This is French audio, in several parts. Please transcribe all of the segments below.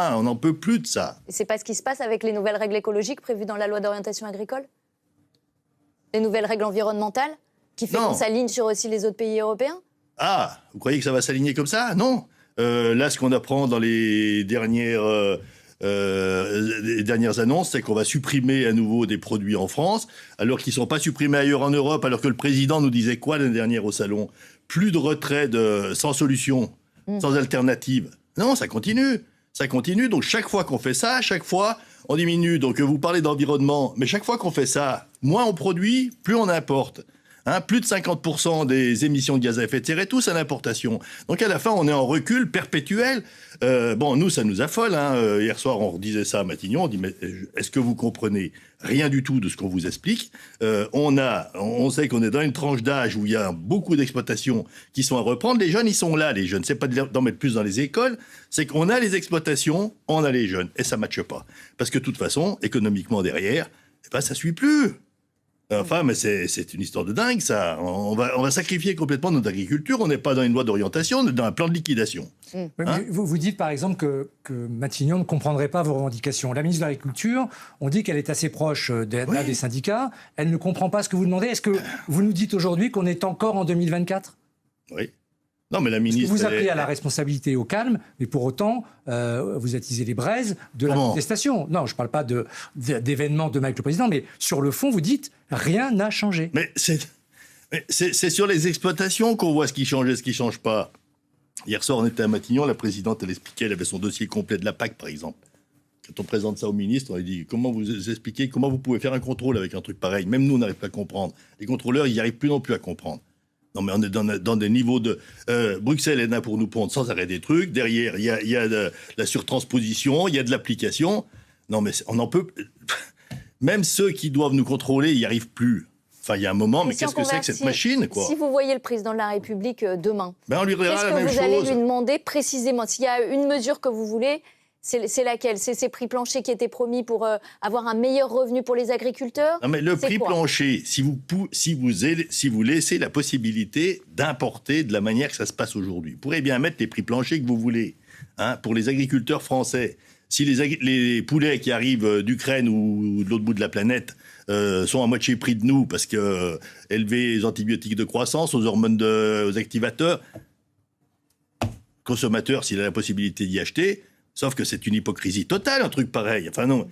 Ah, on n'en peut plus de ça. Et c'est pas ce qui se passe avec les nouvelles règles écologiques prévues dans la loi d'orientation agricole? Les nouvelles règles environnementales qui fait qu'on s'aligne sur aussi les autres pays européens? Ah, vous croyez que ça va s'aligner comme ça? Non. Là, ce qu'on apprend dans les dernières annonces, c'est qu'on va supprimer à nouveau des produits en France, alors qu'ils ne sont pas supprimés ailleurs en Europe, alors que le président nous disait quoi l'année dernière au salon? Plus de retrait sans solution, sans alternative. Non, ça continue. Ça continue. Donc, chaque fois qu'on fait ça, chaque fois, on diminue. Donc, vous parlez d'environnement, mais chaque fois qu'on fait ça, moins on produit, plus on importe. Plus de 50% des émissions de gaz à effet de serre et tous à l'importation. Donc à la fin, on est en recul perpétuel. Nous, ça nous affole. Hier soir, on redisait ça à Matignon. On dit, mais est-ce que vous comprenez rien du tout de ce qu'on vous explique? On sait qu'on est dans une tranche d'âge où il y a beaucoup d'exploitations qui sont à reprendre. Les jeunes, ils sont là, les jeunes. C'est pas d'en mettre plus dans les écoles. C'est qu'on a les exploitations, on a les jeunes. Et ça ne matche pas. Parce que de toute façon, économiquement derrière, ça ne suit plus. Enfin, mais c'est une histoire de dingue, ça. On va sacrifier complètement notre agriculture. On n'est pas dans une loi d'orientation, on est dans un plan de liquidation. Oui, mais vous dites, par exemple, que Matignon ne comprendrait pas vos revendications. La ministre de l'Agriculture, on dit qu'elle est assez proche des syndicats. Elle ne comprend pas ce que vous demandez. Est-ce que vous nous dites aujourd'hui qu'on est encore en 2024 ? Oui. Non, mais la ministre... Vous appelez à la responsabilité, au calme, mais pour autant, vous attisez les braises de la contestation. Non, je ne parle pas d'événements demain avec le président, mais sur le fond, vous dites rien n'a changé. Mais c'est sur les exploitations qu'on voit ce qui change et ce qui ne change pas. Hier soir, on était à Matignon, la présidente, elle expliquait, elle avait son dossier complet de la PAC, par exemple. Quand on présente ça au ministre, on lui dit comment vous expliquez, comment vous pouvez faire un contrôle avec un truc pareil. Même nous, on n'arrive pas à comprendre. Les contrôleurs, ils n'y arrivent plus non plus à comprendre. Non, mais on est dans des niveaux de... Bruxelles est là pour nous pondre sans arrêt des trucs. Derrière, il y a de la surtransposition, il y a de l'application. Non, mais on en peut... Même ceux qui doivent nous contrôler, ils n'y arrivent plus. Enfin, il y a un moment, mais qu'est-ce que c'est que cette machine, quoi? Si vous voyez le président de la République demain, on lui dira la même chose. Qu'est-ce que vous allez lui demander précisément? S'il y a une mesure que vous voulez... C'est laquelle? C'est ces prix planchers qui étaient promis pour avoir un meilleur revenu pour les agriculteurs? Non, mais le prix plancher, si vous laissez la possibilité d'importer de la manière que ça se passe aujourd'hui, vous pourrez bien mettre les prix planchers que vous voulez pour les agriculteurs français. Si les poulets qui arrivent d'Ukraine ou de l'autre bout de la planète sont à moitié prix de nous parce que élevés aux antibiotiques de croissance, aux hormones, aux activateurs, consommateur, s'il a la possibilité d'y acheter... Sauf que c'est une hypocrisie totale, un truc pareil. Enfin non,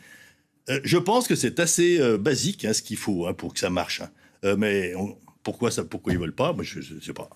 je pense que c'est assez basique ce qu'il faut pour que ça marche. Mais pourquoi ils ne veulent pas? Moi, je ne sais pas.